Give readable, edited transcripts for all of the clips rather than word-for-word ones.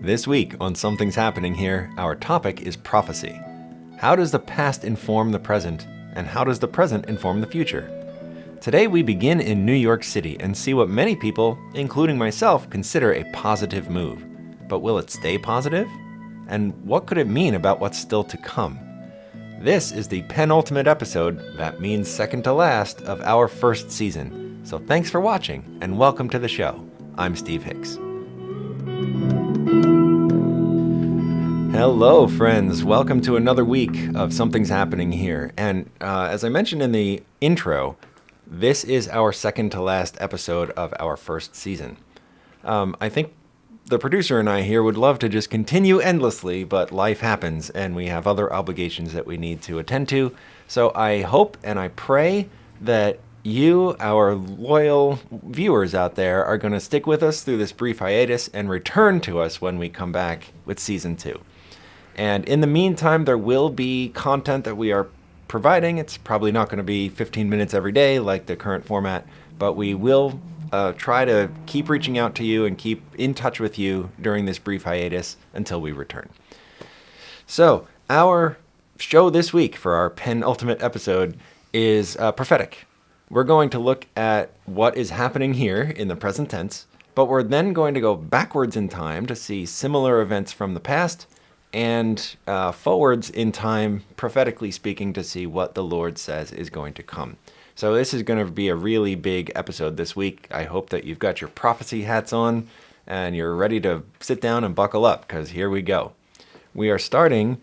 This week on Something's Happening Here, our topic is prophecy. How does the past inform the present, and how does the present inform the future? Today we begin in New York City and see what many people, including myself, consider a positive move. But will it stay positive? And what could it mean about what's still to come? This is the penultimate episode, that means second to last, of our first season. So thanks for watching, and welcome to the show. I'm Steve Hicks. Hello, friends. Welcome to another week of Something's Happening Here. And as I mentioned in the intro, this is our second to last episode of our first season. I think the producer and I here would love to just continue endlessly, but life happens and we have other obligations that we need to attend to. So I hope and I pray that you, our loyal viewers out there, are going to stick with us through this brief hiatus and return to us when we come back with season 2. And in the meantime, there will be content that we are providing. It's probably not going to be 15 minutes every day like the current format, but we will try to keep reaching out to you and keep in touch with you during this brief hiatus until we return. So our show this week for our penultimate episode is prophetic. We're going to look at what is happening here in the present tense, but we're then going to go backwards in time to see similar events from the past and forwards in time, prophetically speaking, to see what the Lord says is going to come. So this is going to be a really big episode this week. I hope that you've got your prophecy hats on and you're ready to sit down and buckle up, because here we go. We are starting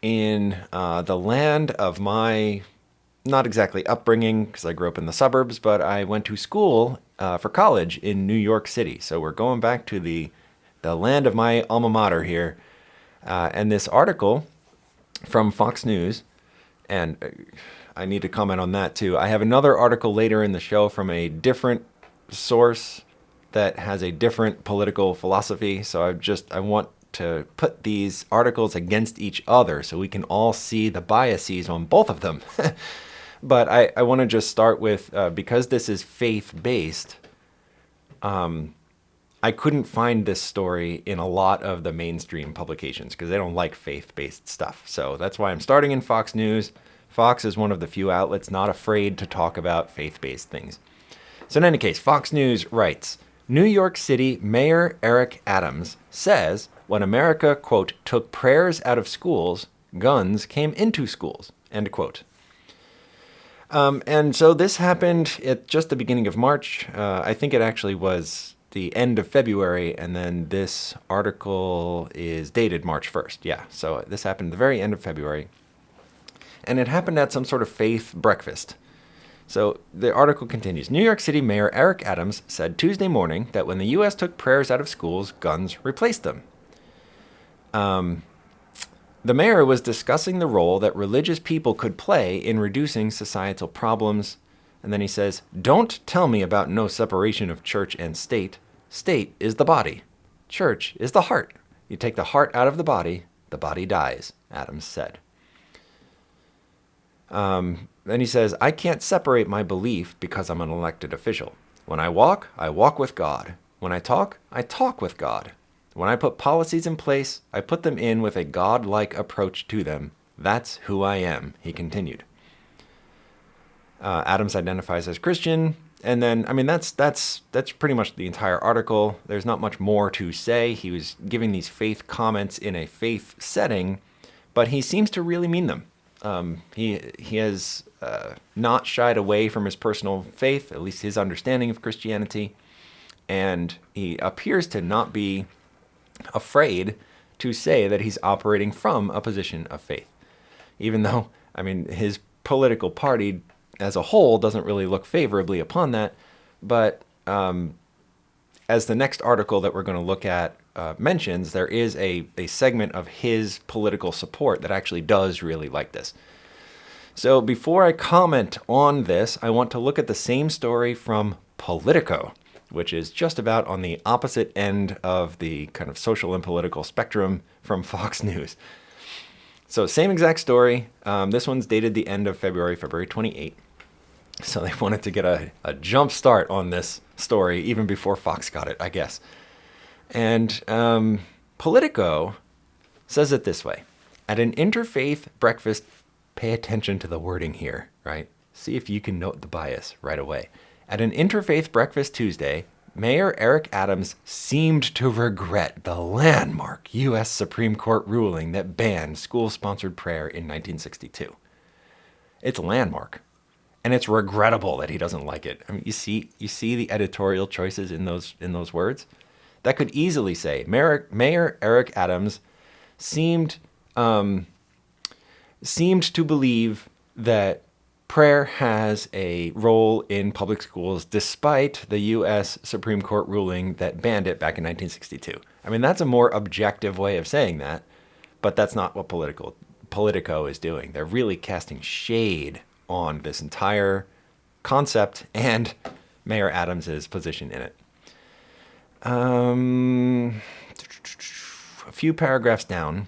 in the land of my, not exactly upbringing, because I grew up in the suburbs, but I went to school for college in New York City. So we're going back to the land of my alma mater here. And this article from Fox News, and I need to comment on that too. I have another article later in the show from a different source that has a different political philosophy. So I want to put these articles against each other so we can all see the biases on both of them. But I want to just start with, because this is faith-based, I couldn't find this story in a lot of the mainstream publications because they don't like faith-based stuff. So that's why I'm starting in Fox News. Fox is one of the few outlets not afraid to talk about faith-based things. So in any case, Fox News writes, New York City Mayor Eric Adams says when America, quote, took prayers out of schools, guns came into schools, end quote. And so this happened at just the beginning of March. I think it actually was the end of February, and then this article is dated March 1st. Yeah, so this happened at the very end of February. And it happened at some sort of faith breakfast. So the article continues. New York City Mayor Eric Adams said Tuesday morning that when the U.S. took prayers out of schools, guns replaced them. The mayor was discussing the role that religious people could play in reducing societal problems. And then he says, don't tell me about no separation of church and state. State is the body. Church is the heart. You take the heart out of the body dies, Adams said. Then he says, I can't separate my belief because I'm an elected official. When I walk with God. When I talk with God. When I put policies in place, I put them in with a God-like approach to them. That's who I am, he continued. Adams identifies as Christian, and then, I mean, that's pretty much the entire article. There's not much more to say. He was giving these faith comments in a faith setting, but he seems to really mean them. He has not shied away from his personal faith, at least his understanding of Christianity, and he appears to not be afraid to say that he's operating from a position of faith, even though, I mean, his political party as a whole doesn't really look favorably upon that. But as the next article that we're going to look at mentions, there is a segment of his political support that actually does really like this. So before I comment on this, I want to look at the same story from Politico, which is just about on the opposite end of the kind of social and political spectrum from Fox News. So same exact story. This one's dated the end of February 28th. So they wanted to get a jump start on this story even before Fox got it, I guess. And Politico says it this way. At an interfaith breakfast, pay attention to the wording here, right? See if you can note the bias right away. At an interfaith breakfast Tuesday, Mayor Eric Adams seemed to regret the landmark U.S. Supreme Court ruling that banned school-sponsored prayer in 1962. It's landmark, and it's regrettable that he doesn't like it. I mean, you see the editorial choices in those words. That could easily say Mayor Eric Adams seemed to believe that prayer has a role in public schools despite the U.S. Supreme Court ruling that banned it back in 1962. I mean, that's a more objective way of saying that, but that's not what Politico is doing. They're really casting shade on this entire concept and Mayor Adams's position in it. A few paragraphs down.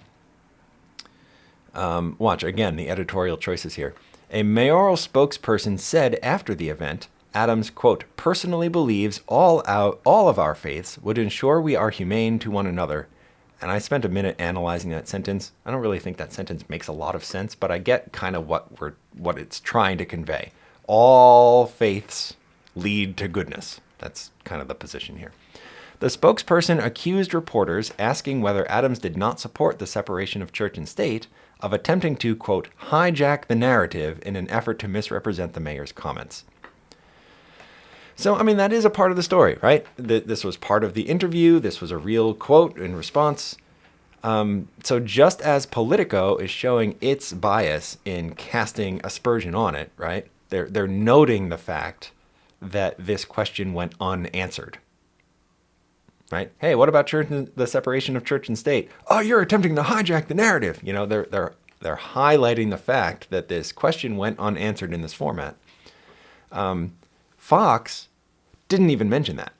Watch, again, the editorial choices here. A mayoral spokesperson said after the event, Adams, quote, personally believes all of our faiths would ensure we are humane to one another. And I spent a minute analyzing that sentence. I don't really think that sentence makes a lot of sense, but I get kind of what it's trying to convey. All faiths lead to goodness. That's kind of the position here. The spokesperson accused reporters asking whether Adams did not support the separation of church and state of attempting to, quote, hijack the narrative in an effort to misrepresent the mayor's comments. So, I mean, that is a part of the story, right? This was part of the interview. This was a real quote in response. So just as Politico is showing its bias in casting aspersion on it, right? They're noting the fact that this question went unanswered. Right? Hey, what about the separation of church and state? Oh, you're attempting to hijack the narrative. You know, they're highlighting the fact that this question went unanswered in this format. Fox didn't even mention that.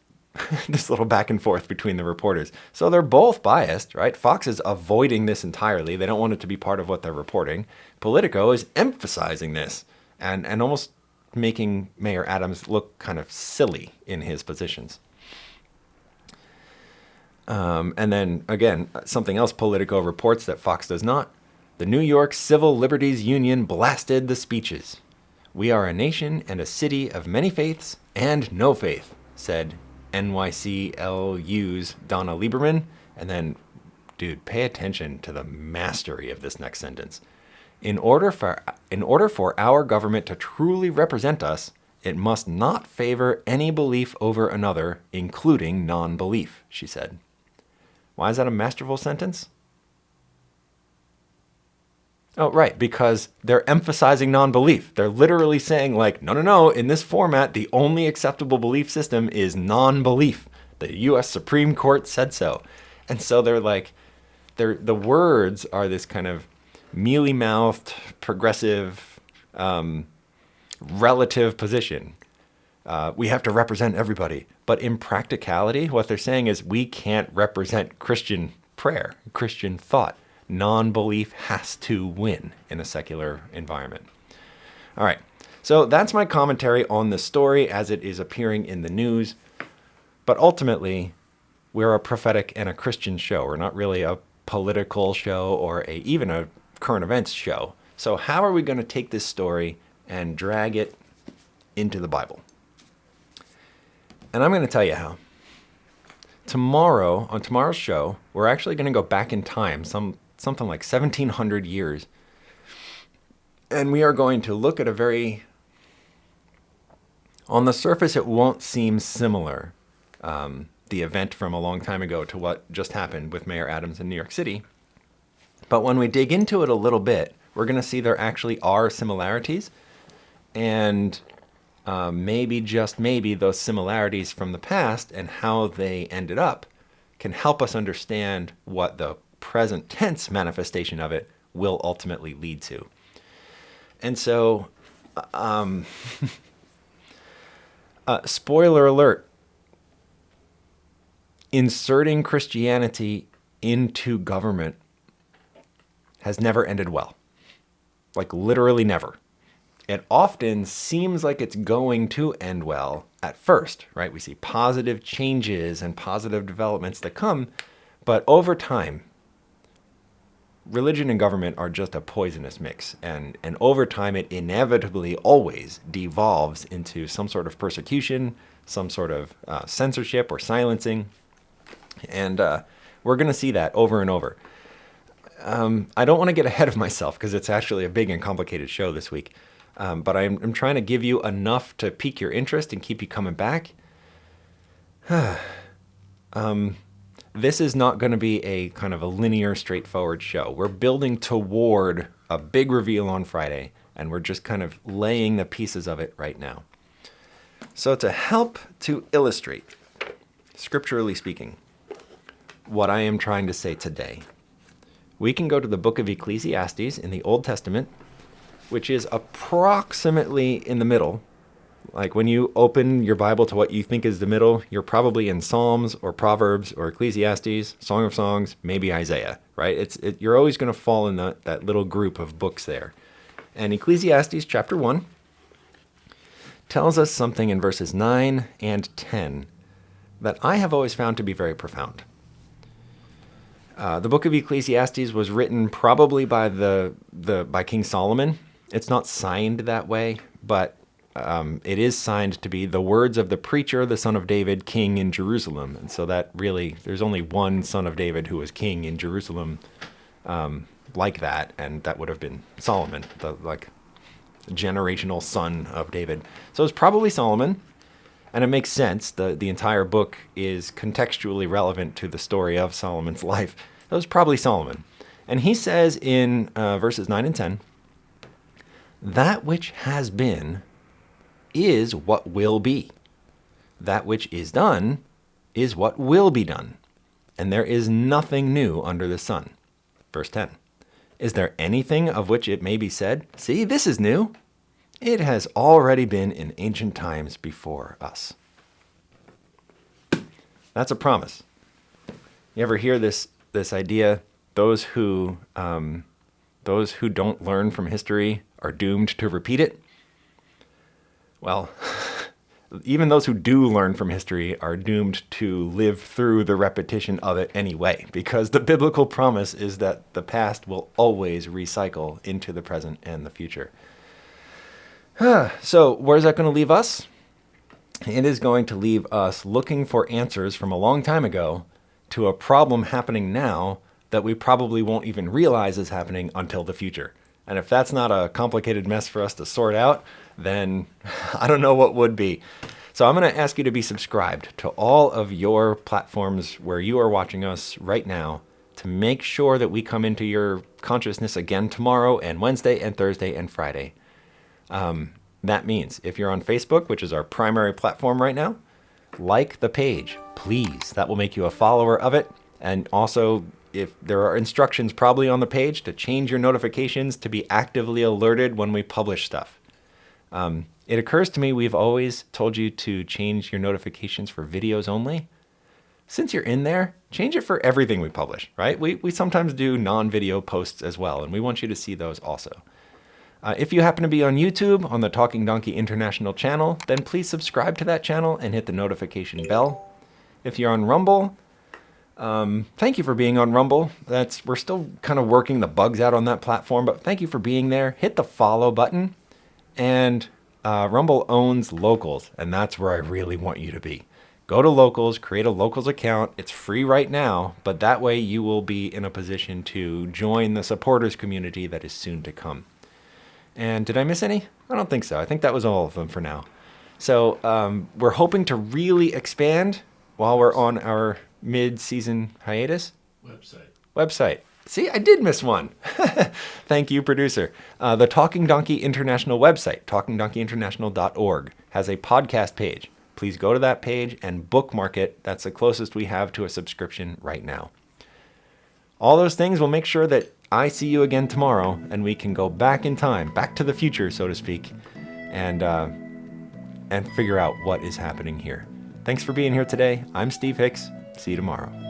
This little back and forth between the reporters. So they're both biased, right? Fox is avoiding this entirely. They don't want it to be part of what they're reporting. Politico is emphasizing this and almost making Mayor Adams look kind of silly in his positions. And then, again, something else Politico reports that Fox does not. The New York Civil Liberties Union blasted the speeches. We are a nation and a city of many faiths and no faith, said NYCLU's Donna Lieberman. And then, dude, pay attention to the mastery of this next sentence. In order for our government to truly represent us, it must not favor any belief over another, including non-belief, she said. Why is that a masterful sentence? Oh, right, because they're emphasizing non-belief. They're literally saying, like, no, in this format, the only acceptable belief system is non-belief. The U.S. Supreme Court said so. And so they're like, the words are this kind of mealy-mouthed, progressive, relative position. We have to represent everybody. But in practicality, what they're saying is we can't represent Christian prayer, Christian thought. Non-belief has to win in a secular environment. All right, so that's my commentary on the story as it is appearing in the news. But ultimately, we're a prophetic and a Christian show. We're not really a political show or even a current events show. So how are we going to take this story and drag it into the Bible? And I'm going to tell you how. Tomorrow, on tomorrow's show, we're actually going to go back in time, something like 1,700 years. And we are going to look at on the surface, it won't seem similar, the event from a long time ago to what just happened with Mayor Adams in New York City. But when we dig into it a little bit, we're going to see there actually are similarities. And maybe, just maybe, those similarities from the past and how they ended up can help us understand what the present tense manifestation of it will ultimately lead to. And so, spoiler alert, inserting Christianity into government has never ended well. Like, literally never. It often seems like it's going to end well at first, right? We see positive changes and positive developments that come, But over time, religion and government are just a poisonous mix. And over time, it inevitably always devolves into some sort of persecution, some sort of censorship or silencing. And we're going to see that over and over. I don't want to get ahead of myself because it's actually a big and complicated show this week. But I'm trying to give you enough to pique your interest and keep you coming back. This is not going to be a kind of a linear, straightforward show. We're building toward a big reveal on Friday, and we're just kind of laying the pieces of it right now. So to help to illustrate, scripturally speaking, what I am trying to say today, we can go to the book of Ecclesiastes in the Old Testament, which is approximately in the middle. Like when you open your Bible to what you think is the middle, you're probably in Psalms or Proverbs or Ecclesiastes, Song of Songs, maybe Isaiah, right? You're always going to fall in that little group of books there. And Ecclesiastes chapter 1 tells us something in verses 9 and 10 that I have always found to be very profound. The book of Ecclesiastes was written probably by by King Solomon. It's not signed that way, but it is signed to be the words of the preacher, the son of David, king in Jerusalem. And so that really, there's only one son of David who was king in Jerusalem like that, and that would have been Solomon, the generational son of David. So it's probably Solomon, and it makes sense. The entire book is contextually relevant to the story of Solomon's life. It was probably Solomon. And he says in verses 9 and 10, that which has been is what will be. That which is done is what will be done. And there is nothing new under the sun. Verse 10. Is there anything of which it may be said, see, this is new? It has already been in ancient times before us. That's a promise. You ever hear this idea? Those who don't learn from history are doomed to repeat it. Well, even those who do learn from history are doomed to live through the repetition of it anyway, because the biblical promise is that the past will always recycle into the present and the future. So where's that going to leave us? It is going to leave us looking for answers from a long time ago to a problem happening now that we probably won't even realize is happening until the future. And if that's not a complicated mess for us to sort out, then I don't know what would be. So I'm going to ask you to be subscribed to all of your platforms where you are watching us right now to make sure that we come into your consciousness again tomorrow and Wednesday and Thursday and Friday. That means if you're on Facebook, which is our primary platform right now, like the page, please. That will make you a follower of it. And also, if there are instructions probably on the page to change your notifications to be actively alerted when we publish stuff. It occurs to me we've always told you to change your notifications for videos only. Since you're in there, change it for everything we publish, right? We sometimes do non-video posts as well, and we want you to see those also. If you happen to be on YouTube on the Talking Donkey International channel, then please subscribe to that channel and hit the notification bell. If you're on Rumble, thank you for being on Rumble. We're still kind of working the bugs out on that platform, but thank you for being there. Hit the follow button. And Rumble owns Locals, and that's where I really want you to be. Go to Locals, create a Locals account. It's free right now, but that way you will be in a position to join the supporters community that is soon to come. And did I miss any? I don't think so. I think that was all of them for now. So we're hoping to really expand while we're on our mid-season hiatus. Website. See, I did miss one. Thank you, producer. The Talking Donkey International website, talkingdonkeyinternational.org, has a podcast page. Please go to that page and bookmark it. That's the closest we have to a subscription right now. All those things will make sure that I see you again tomorrow and we can go back in time, back to the future, so to speak, and figure out what is happening here. Thanks for being here today. I'm Steve Hicks. See you tomorrow.